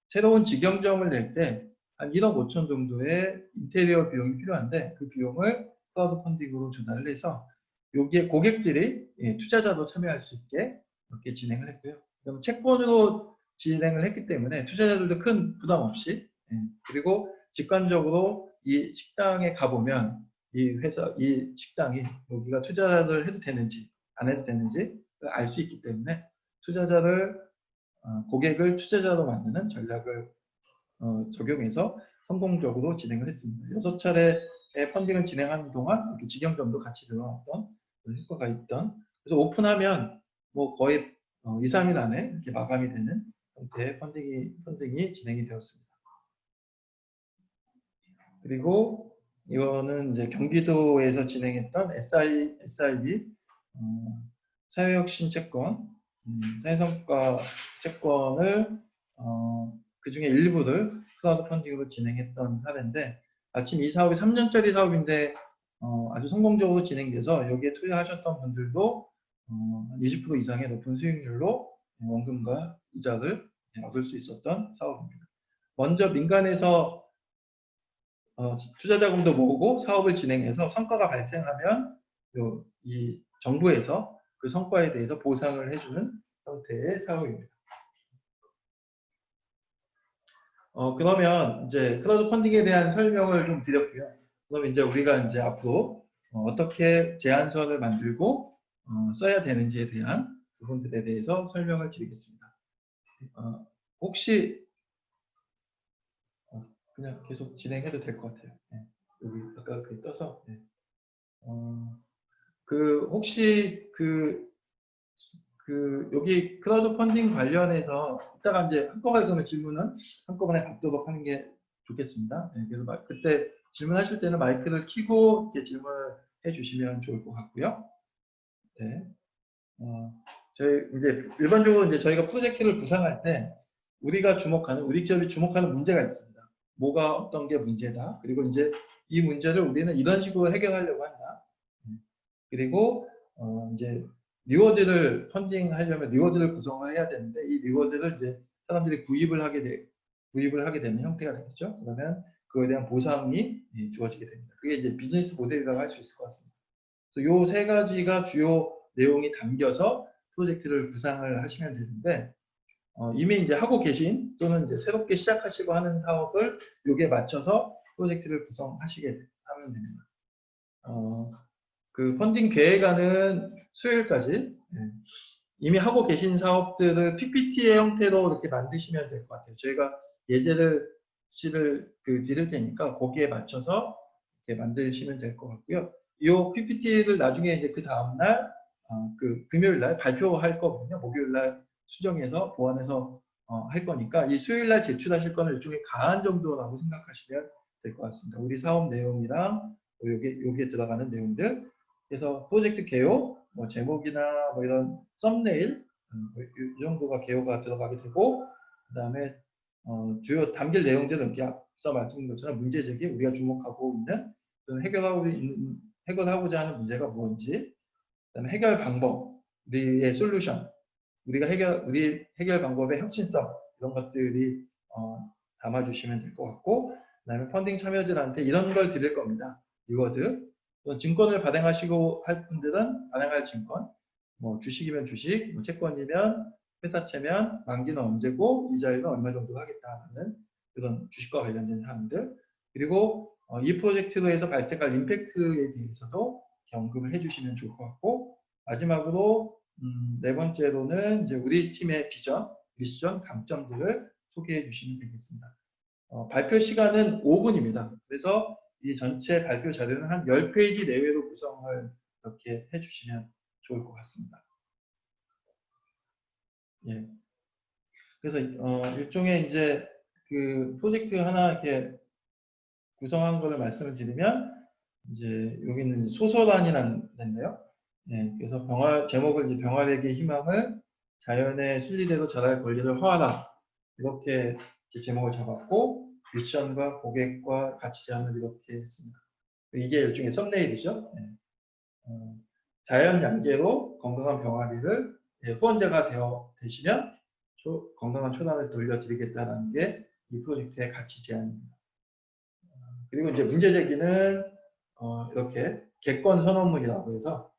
S1: 새로운 직영점을 낼 때 한 1억 5천 정도의 인테리어 비용이 필요한데 그 비용을 크라우드 펀딩으로 조달을 해서 여기에 고객들이 투자자도 참여할 수 있게 이렇게 진행을 했고요. 그럼 채권으로 진행을 했기 때문에 투자자들도 큰 부담 없이 그리고 직관적으로 이 식당에 가보면 이 식당이 여기가 투자를 해도 되는지 안 해도 되는지 알 수 있기 때문에 고객을 투자자로 만드는 전략을 적용해서 성공적으로 진행을 했습니다. 6차례의 펀딩을 진행하는 동안 이렇게 직영점도 같이 늘어났던 효과가 있던 그래서 오픈하면 거의 2, 3일 안에 이렇게 마감이 되는 형태의 펀딩이 진행이 되었습니다. 그리고 이거는 이제 경기도에서 진행했던 SIB 사회혁신 사회성과 채권을 그 중에 일부를 크라우드 펀딩으로 진행했던 사례인데 마침 이 사업이 3년짜리 사업인데 아주 성공적으로 진행돼서 여기에 투자하셨던 분들도 20% 이상의 높은 수익률로 원금과 이자를 얻을 수 있었던 사업입니다. 먼저 민간에서 투자자금도 모으고 사업을 진행해서 성과가 발생하면 이 정부에서 그 성과에 대해서 보상을 해주는 형태의 사업입니다. 그러면 이제 크라우드 펀딩에 대한 설명을 좀 드렸고요. 그럼 이제 우리가 이제 앞으로 어떻게 제안서를 만들고 써야 되는지에 대한 부분들에 대해서 설명을 드리겠습니다. 혹시 그냥 계속 진행해도 될 것 같아요. 네. 여기 아까 그 떠서 네. 혹시 여기 크라우드 펀딩 관련해서 이따가 이제 한꺼번에 그러면 질문은 한꺼번에 받도록 하는 게 좋겠습니다. 네, 그래서 그때 질문하실 때는 마이크를 켜고 이렇게 질문을 해주시면 좋을 것 같고요. 네. 저희 이제 일반적으로 이제 저희가 프로젝트를 구상할 때 우리 기업이 주목하는 문제가 있습니다. 뭐가 어떤 게 문제다. 그리고 이제 이 문제를 우리는 이런 식으로 해결하려고 한다. 그리고 이제 리워드를 펀딩하려면 리워드를 구성을 해야 되는데 이 리워드를 이제 사람들이 구입을 하게 되는 형태가 되겠죠. 그러면 그거에 대한 보상이 주어지게 됩니다. 그게 이제 비즈니스 모델이라고 할 수 있을 것 같습니다. 요 세 가지가 주요 내용이 담겨서 프로젝트를 구상을 하시면 되는데 이미 이제 하고 계신 또는 이제 새롭게 시작하시고 하는 사업을 여기에 맞춰서 프로젝트를 구성하시게 하면 됩니다. 그 펀딩 계획안은 수요일까지 이미 하고 계신 사업들을 PPT의 형태로 이렇게 만드시면 될 것 같아요. 저희가 예제를 드릴 테니까 거기에 맞춰서 이렇게 만드시면 될 것 같고요. 이 PPT를 나중에 이제 그 다음날 그 금요일날 발표할 거거든요. 목요일날 수정해서 보완해서 할 거니까 이 수요일날 제출하실 거는 일종의 가안 정도라고 생각하시면 될 것 같습니다. 우리 사업 내용이랑 여기에 들어가는 내용들. 그래서 프로젝트 개요, 뭐 제목이나 뭐 이런 썸네일 이 정도가 개요가 들어가게 되고 그다음에 주요 담길 내용들은 이렇게 앞서 말씀드린 것처럼 문제 제기, 우리가 주목하고 있는 해결하고자 하는 문제가 뭔지, 그다음에 해결 방법, 우리의 솔루션, 우리 해결 방법의 혁신성 이런 것들이 담아주시면 될 것 같고, 그다음에 펀딩 참여자들한테 이런 걸 드릴 겁니다. 리워드. 증권을 발행하시고 할 분들은 발행할 증권, 뭐 주식이면 주식, 뭐 채권이면 회사채면 만기는 언제고 이자율은 얼마 정도 하겠다는 그런 주식과 관련된 사항들. 그리고 이 프로젝트로 해서 발생할 임팩트에 대해서도 언급을 해주시면 좋을 것 같고, 마지막으로 네 번째로는 이제 우리 팀의 비전, 미션, 강점들을 소개해 주시면 되겠습니다. 발표 시간은 5분입니다. 그래서 이 전체 발표 자료는 한 10페이지 내외로 구성을 이렇게 해주시면 좋을 것 같습니다. 예. 그래서 일종의 이제 그 프로젝트 하나 이렇게 구성한 것을 말씀을 드리면 이제 여기는 소설안이 났네요. 예, 그래서 제목을 이제 병활에게 희망을 자연의 순리대로 자랄 권리를 허하라 이렇게 제목을 잡았고 미션과 고객과 가치 제안을 이렇게 했습니다. 이게 일종의 썸네일이죠. 예. 자연 양계로 건강한 병아리를 후원자가 되시면 건강한 초단을 돌려드리겠다는 게 이 프로젝트의 가치 제안입니다. 그리고 이제 문제 제기는 이렇게 객권 선언문이라고 해서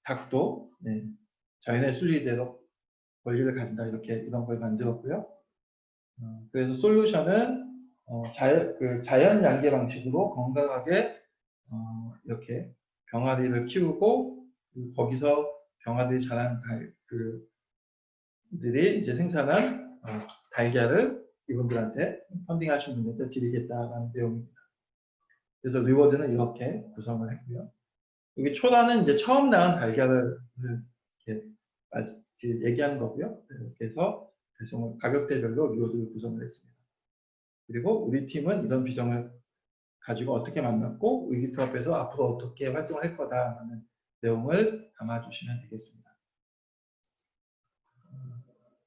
S1: 닭도 자연의 순리대로 권리를 가진다 이렇게 이런 걸 만들었고요. 그래서 솔루션은 자연 양계 방식으로 건강하게 이렇게 병아리를 키우고 거기서 병아리들이 자란 들이 이제 생산한 달걀을 이분들한테 펀딩하신 분들한테 드리겠다라는 내용입니다. 그래서 리워드는 이렇게 구성을 했고요. 여기 초단은 이제 처음 낳은 달걀을 이렇게 얘기하는 거고요. 이렇게 해서 가격대별로 리워드를 구성을 했습니다. 그리고 우리 팀은 이런 비전을 가지고 어떻게 만났고 의기투합해서 앞으로 어떻게 활동할 거다라는 내용을 담아주시면 되겠습니다.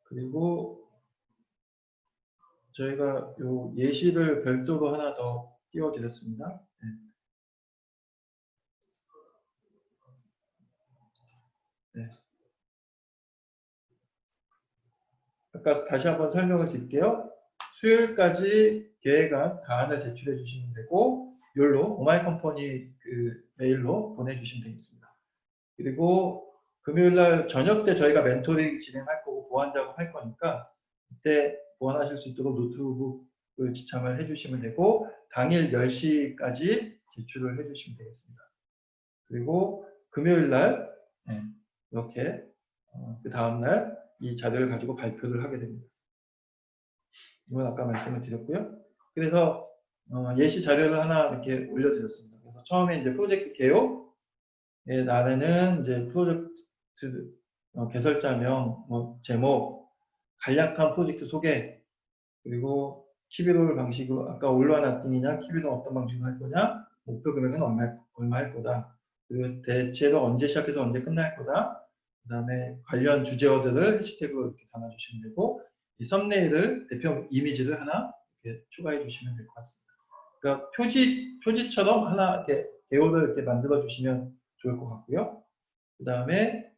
S1: 그리고 저희가 요 예시를 별도로 하나 더 띄워드렸습니다. 네. 아까 다시 한번 설명을 드릴게요. 수요일까지 계획안 가안을 제출해 주시면 되고 요일로 오마이컴퍼니 그 메일로 보내주시면 되겠습니다. 그리고 금요일날 저녁 때 저희가 멘토링 진행할 거고 보완 작업할 거니까 그때 보완하실 수 있도록 노트북을 지참을 해주시면 되고 당일 10시까지 제출을 해주시면 되겠습니다. 그리고 금요일 날 이렇게 그 다음날 이 자료를 가지고 발표를 하게 됩니다. 이건 아까 말씀을 드렸고요. 그래서 예시 자료를 하나 이렇게 올려드렸습니다. 그래서 처음에 이제 프로젝트 개요의 날에는 이제 프로젝트 개설자명, 제목, 간략한 프로젝트 소개, 그리고 키비롤 방식으로 아까 올라놨더니냐, 키비롤 어떤 방식으로 할 거냐, 목표 금액은 얼마 할 거다. 그리고 대체로 언제 시작해서 언제 끝날 거다. 그 다음에 관련 주제어들을 해시태그로 이렇게 담아주시면 되고, 이 썸네일을 대표 이미지를 하나 이렇게 추가해 주시면 될 것 같습니다. 그러니까 표지처럼 하나 이렇게 개요를 이렇게 만들어 주시면 좋을 것 같고요. 그 다음에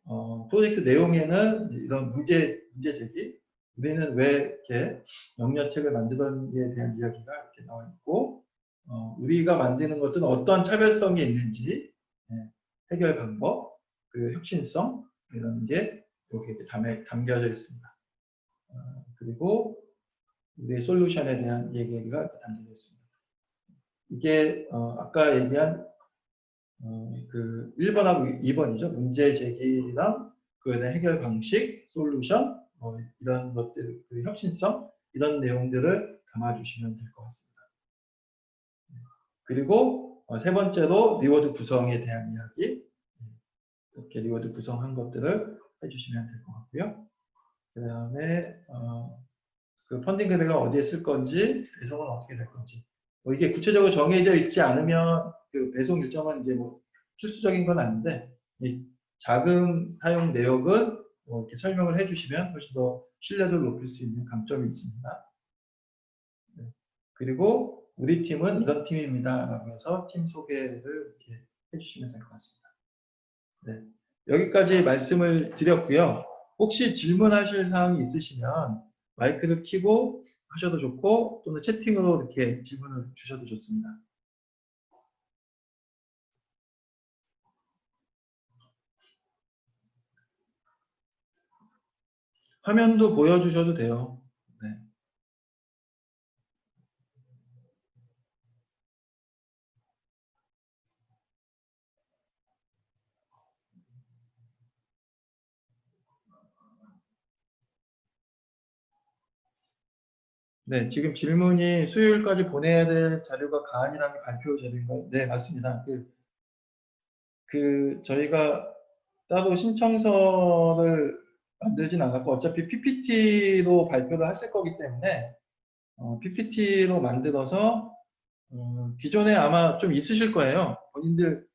S1: 프로젝트 내용에는 이런 문제 제기, 우리는 왜 이렇게 역량책을 만들었는지에 대한 이야기가 이렇게 나와 있고, 우리가 만드는 것은 어떤 차별성이 있는지, 해결 방법, 그 혁신성 이런 게 이렇게 담겨져 있습니다. 그리고 우리의 솔루션에 대한 얘기가 담겨져 있습니다. 이게 아까 얘기한 그 1번하고 2번이죠. 문제 제기랑 그에 대한 해결 방식, 솔루션, 이런 것들, 그 혁신성, 이런 내용들을 담아주시면 될 것 같습니다. 그리고 세 번째로 리워드 구성에 대한 이야기, 이렇게 리워드 구성한 것들을 해주시면 될 것 같고요. 그 다음에 그 펀딩 금액을 어디에 쓸 건지, 배송은 어떻게 될 건지. 이게 구체적으로 정해져 있지 않으면 그 배송 일정은 이제 필수적인 건 아닌데, 이 자금 사용 내역은 이렇게 설명을 해주시면 훨씬 더 신뢰도를 높일 수 있는 강점이 있습니다. 네. 그리고 우리 팀은 이런 팀입니다. 라고 해서 팀 소개를 이렇게 해주시면 될 것 같습니다. 네. 여기까지 말씀을 드렸고요. 혹시 질문하실 사항이 있으시면 마이크를 켜고 하셔도 좋고 또는 채팅으로 이렇게 질문을 주셔도 좋습니다. 화면도 보여주셔도 돼요. 네. 네, 지금 질문이 수요일까지 보내야 될 자료가 가안이라는 발표 자료인가요? 네, 맞습니다. 저희가 따로 신청서를 만들진 않았고 어차피 PPT로 발표를 하실 거기 때문에 PPT로 만들어서 기존에 아마 좀 있으실 거예요. 본인들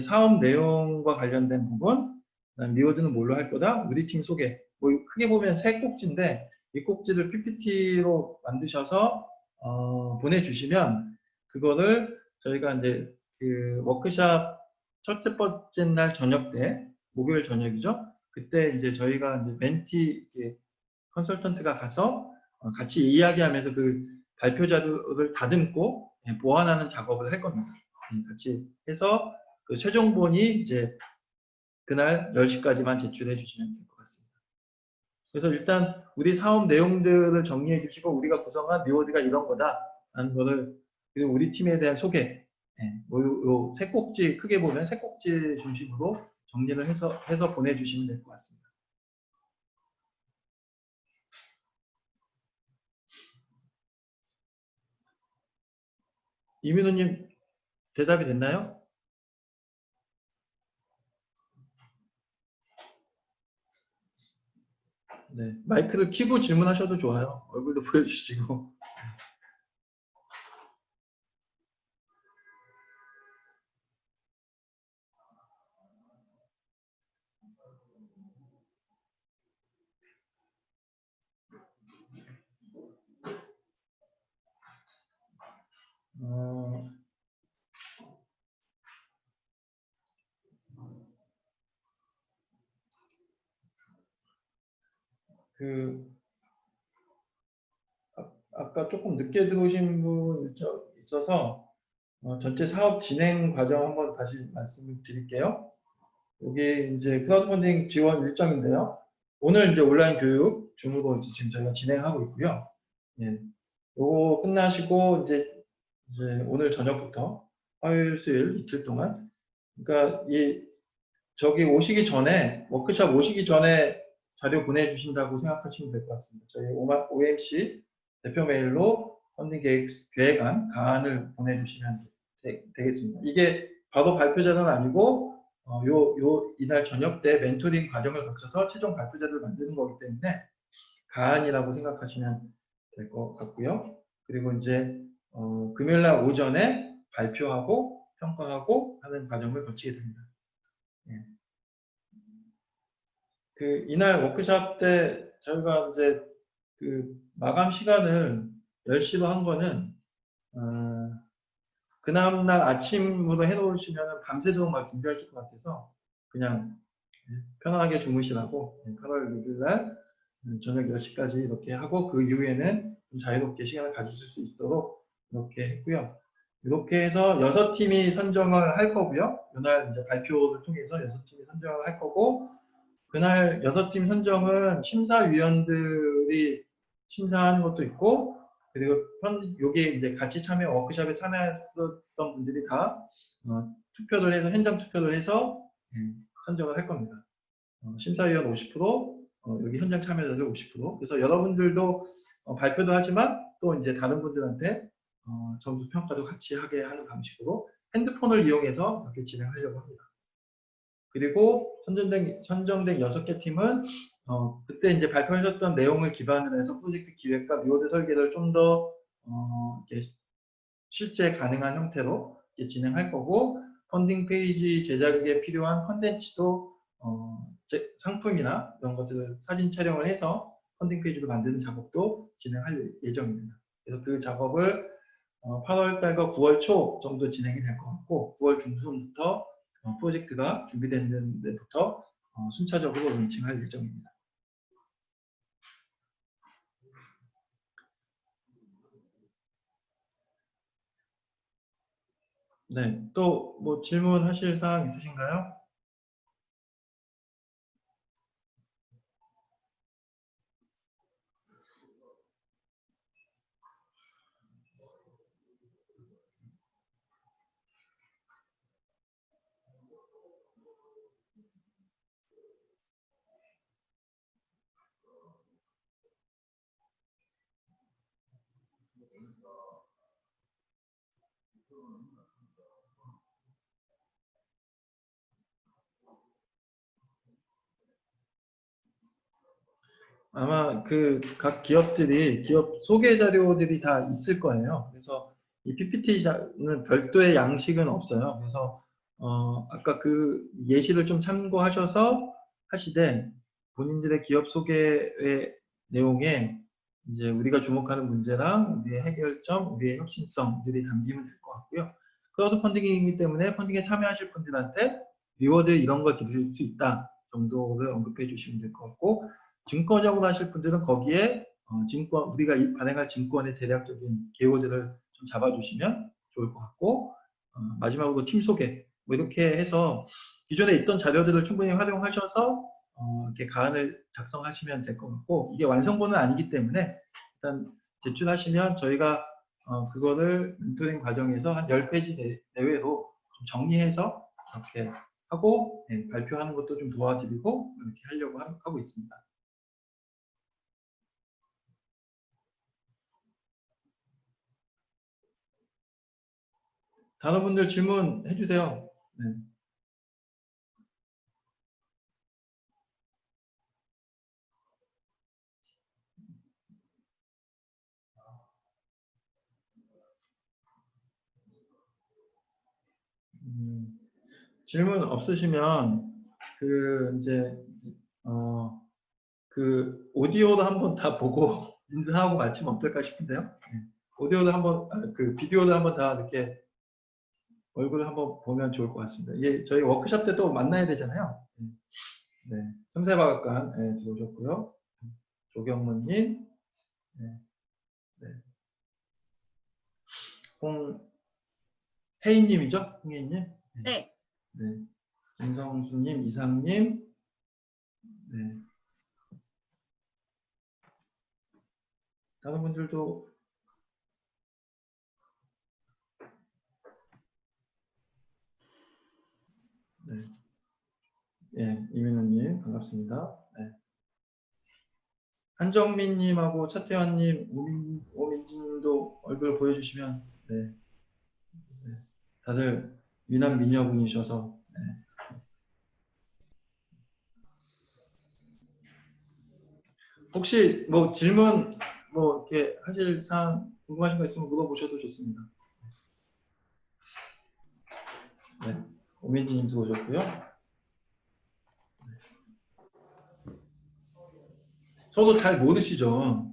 S1: 사업 내용과 관련된 부분, 리워드는 뭘로 할 거다, 우리 팀 소개. 크게 보면 세 꼭지인데 이 꼭지를 PPT로 만드셔서 보내주시면 그거를 저희가 이제 그 워크샵 첫째 번째 날 저녁 때, 목요일 저녁이죠. 그때 이제 저희가 이제 멘티 컨설턴트가 가서 같이 이야기하면서 그 발표 자료를 다듬고 보완하는 작업을 할 겁니다. 같이 해서 그 최종본이 이제 그날 10시까지만 제출해 주시면 될 것 같습니다. 그래서 일단 우리 사업 내용들을 정리해 주시고 우리가 구성한 리워드가 이런 거다라는 거를, 그리고 우리 팀에 대한 소개, 요 세 꼭지, 크게 보면 세 꼭지 중심으로 정리를 해서 보내주시면 될 것 같습니다. 이민호님 대답이 됐나요? 네, 마이크를 켜고 질문하셔도 좋아요. 얼굴도 보여주시고. 아까 조금 늦게 들어오신 분 있어서 전체 사업 진행 과정 한번 다시 말씀을 드릴게요. 여기 이제 크라우드 펀딩 지원 일정인데요. 오늘 이제 온라인 교육 줌으로 지금 저희가 진행하고 있고요. 예. 요거 끝나시고 이제 오늘 저녁부터 화요일, 수요일 이틀 동안, 그러니까 저기 오시기 전에, 워크숍 오시기 전에 자료 보내주신다고 생각하시면 될 것 같습니다. 저희 OMC 대표 메일로 펀딩 계획안, 가안을 보내주시면 되겠습니다. 이게 바로 발표자는 아니고, 이날 저녁 때 멘토링 과정을 거쳐서 최종 발표자를 만드는 거기 때문에 가안이라고 생각하시면 될 것 같고요. 그리고 이제, 금요일날 오전에 발표하고 평가하고 하는 과정을 거치게 됩니다. 예. 이날 워크숍 때 저희가 이제 마감 시간을 10시로 한 거는, 그 다음날 아침으로 해놓으시면 밤새도록 막 준비하실 것 같아서 그냥 편하게 주무시라고 8월 6일날 저녁 10시까지 이렇게 하고 그 이후에는 좀 자유롭게 시간을 가지실 수 있도록 이렇게 했고요. 이렇게 해서 6팀이 선정을 할 거고요. 이날 이제 발표를 통해서 6팀이 선정을 할 거고, 그날 6팀 선정은 심사위원들이 심사하는 것도 있고, 그리고 여기 이제 같이 워크숍에 참여했던 분들이 다 투표를 해서, 현장 투표를 해서 선정을 할 겁니다. 심사위원 50%, 여기 현장 참여자들 50%. 그래서 여러분들도 발표도 하지만 또 이제 다른 분들한테 점수 평가도 같이 하게 하는 방식으로 핸드폰을 이용해서 이렇게 진행하려고 합니다. 그리고 선정된 6개 팀은 그때 이제 발표하셨던 내용을 기반으로 해서 프로젝트 기획과 리워드 설계를 좀 더 실제 가능한 형태로 진행할 거고, 펀딩 페이지 제작에 필요한 컨텐츠도 상품이나 이런 것들을 사진 촬영을 해서 펀딩 페이지를 만드는 작업도 진행할 예정입니다. 그래서 그 작업을 8월 달과 9월 초 정도 진행이 될 것 같고, 9월 중순부터 프로젝트가 준비되는 데부터 순차적으로 론칭할 예정입니다. 네, 또 뭐 질문하실 사항 있으신가요? 아마 각 기업들이 기업 소개 자료들이 다 있을 거예요. 그래서 이 PPT는 별도의 양식은 없어요. 그래서 아까 그 예시를 좀 참고하셔서 하시되, 본인들의 기업 소개의 내용에 이제 우리가 주목하는 문제랑 우리의 해결점, 우리의 혁신성들이 담기면 될 것 같고요. 크라우드 펀딩이기 때문에 펀딩에 참여하실 분들한테 리워드 이런 거 드릴 수 있다 정도를 언급해 주시면 될 것 같고, 증권적으로 하실 분들은 거기에 우리가 발행할 증권의 대략적인 개요들을 좀 잡아주시면 좋을 것 같고, 마지막으로 팀 소개 뭐 이렇게 해서 기존에 있던 자료들을 충분히 활용하셔서 이렇게 가안을 작성하시면 될 것 같고, 이게 완성본은 아니기 때문에 일단 제출하시면 저희가 그거를 멘토링 과정에서 한 10페이지 내외로 좀 정리해서 이렇게 하고 발표하는 것도 좀 도와드리고 이렇게 하려고 하고 있습니다. 다른 분들 질문해 주세요. 네. 질문 없으시면 이제 오디오도 한번 다 보고 인사하고 마치면 어떨까 싶은데요. 네. 오디오도 한번 비디오도 한번 다 이렇게 얼굴을 한번 보면 좋을 것 같습니다. 이게 저희 워크숍 때 또 만나야 되잖아요. 네. 섬세박학관 들어오셨고요. 조경문님, 네. 네. 홍혜인님이죠? 홍혜인님?
S2: 네.
S1: 네. 김성수님, 이상님, 네. 다른 분들도 네. 예, 이민호님 반갑습니다. 네. 한정민님하고 차태환님, 오민진님도 얼굴 보여주시면 네. 네. 다들 미남 미녀분이셔서 네. 혹시 뭐 질문 뭐 이렇게 하실 사항 궁금하신 거 있으면 물어보셔도 좋습니다. 네, 오민지님도 오셨고요. 저도 잘 모르시죠?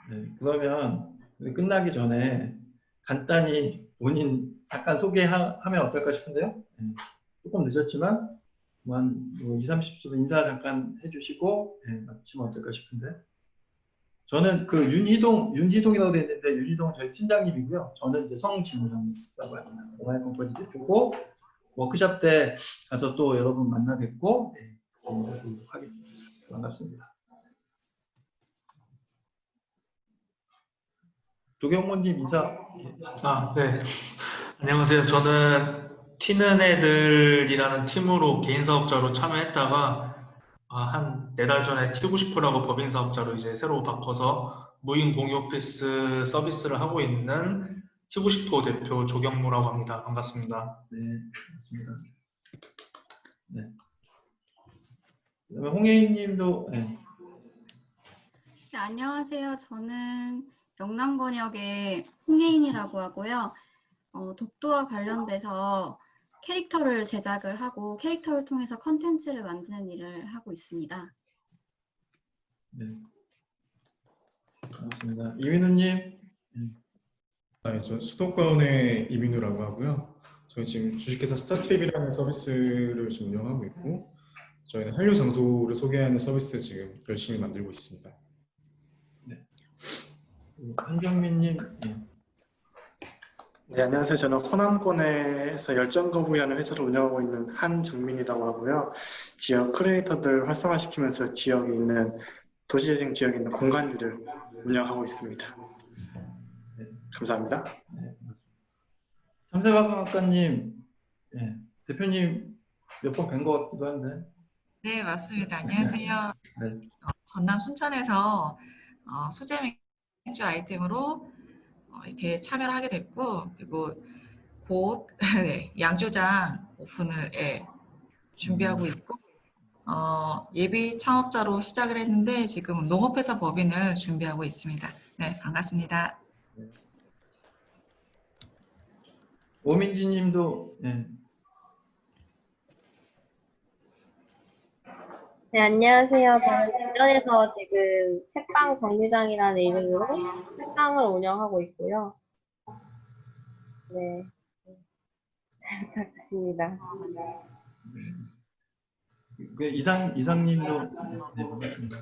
S1: 네, 그러면 끝나기 전에 간단히 본인 잠깐 소개하면 어떨까 싶은데요. 네, 조금 늦었지만 한 2, 30초 인사 잠깐 해주시고 네, 마치면 어떨까 싶은데. 저는 그 윤희동이라고 되어 있는데 윤희동 저희 팀장님이고요. 저는 이제 성진우라고 합니다. 모바일 컴퍼니 대표고 워크숍 때 가서 또 여러분 만나 뵙고 네, 인사드리도록 하겠습니다. 반갑습니다. 조경모님 인사.
S2: 네. 안녕하세요. 저는 튀는 애들이라는 팀으로 개인 사업자로 참여했다가 한 4달 전에 튀고 싶어라고 법인 사업자로 이제 새로 바꿔서 무인 공유 오피스 서비스를 하고 있는 튀고 싶어 대표 조경모라고 합니다. 반갑습니다.
S1: 네, 반갑습니다. 네. 그다음에 홍혜인님도 네.
S3: 네, 안녕하세요. 저는 영남권역의 홍혜인이라고 하고요. 독도와 관련돼서 캐릭터를 제작을 하고 캐릭터를 통해서 컨텐츠를 만드는 일을 하고 있습니다.
S1: 네. 반갑습니다. 이민우님.
S4: 저 수도권의 이민우라고 하고요. 저희 지금 주식회사 스타트립이라는 서비스를 좀 운영하고 있고 저희는 한류 장소를 소개하는 서비스 지금 열심히 만들고 있습니다.
S1: 네. 한정민님. 네.
S5: 네, 안녕하세요. 저는 호남권에서 열정거부위하는 회사를 운영하고 있는 한정민이라고 하고요. 지역 크리에이터들 활성화시키면서 지역에 있는 도시재생 지역에 있는 공간들을 운영하고 있습니다.
S1: 네.
S5: 감사합니다.
S1: 네. 삼세화학과님, 네. 대표님 몇 번 뵌 것 같기도 한데.
S6: 네, 맞습니다. 안녕하세요.
S1: 네.
S6: 전남 순천에서 수제 맥주 아이템으로 이렇게 참여를 하게 됐고, 그리고 곧 네, 양조장 오픈을 준비하고 있고, 예비 창업자로 시작을 했는데 지금 농업회사 법인을 준비하고 있습니다. 네, 반갑습니다.
S1: 네. 오민지님도 네.
S7: 네, 안녕하세요. 저는 대전에서 지금 책방 정류장이라는 이름으로 책방을 운영하고 있고요. 네, 잘 부탁드립니다.
S1: 그 이상님도 네, 반갑습니다.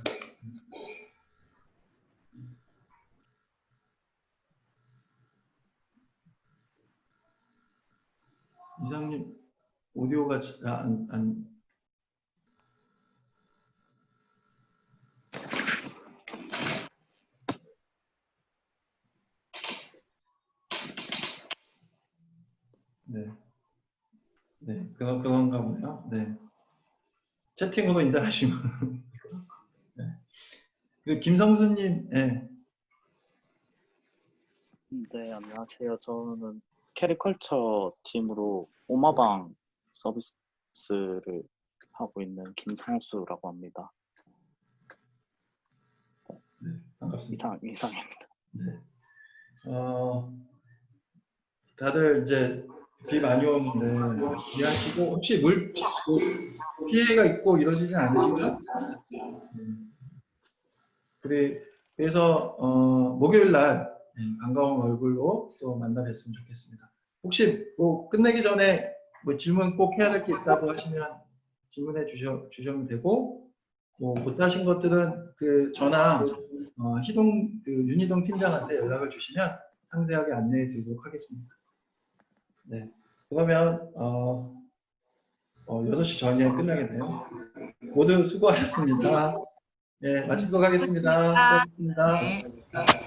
S1: 이상님 오디오가 안 네. 네, 그런가 보네요. 네. 채팅으로 인사하시면. 네. 그 김성수님, 네.
S8: 네, 안녕하세요. 저는 캐리컬처 팀으로 오마방 서비스를 하고 있는 김상수라고 합니다.
S1: 네, 반갑습니다.
S8: 이상입니다.
S1: 네. 다들 이제 비 많이 오는데 이해하시고 혹시 피해가 있고 이러시진 않으시고요. 그래서 목요일 날 반가운 얼굴로 또 만나 뵀으면 좋겠습니다. 혹시 뭐 끝내기 전에 뭐 질문 꼭 해야 될 게 있다고 하시면 질문해 주시면 되고 뭐 못하신 것들은 그 저나 윤희동 팀장한테 연락을 주시면 상세하게 안내해 드리도록 하겠습니다. 네. 그러면 6시 전에 끝나겠네요. 모두 수고하셨습니다. 예, 마치도록 하겠습니다.
S6: 수고하셨습니다.
S1: 수고하셨습니다.
S6: 네.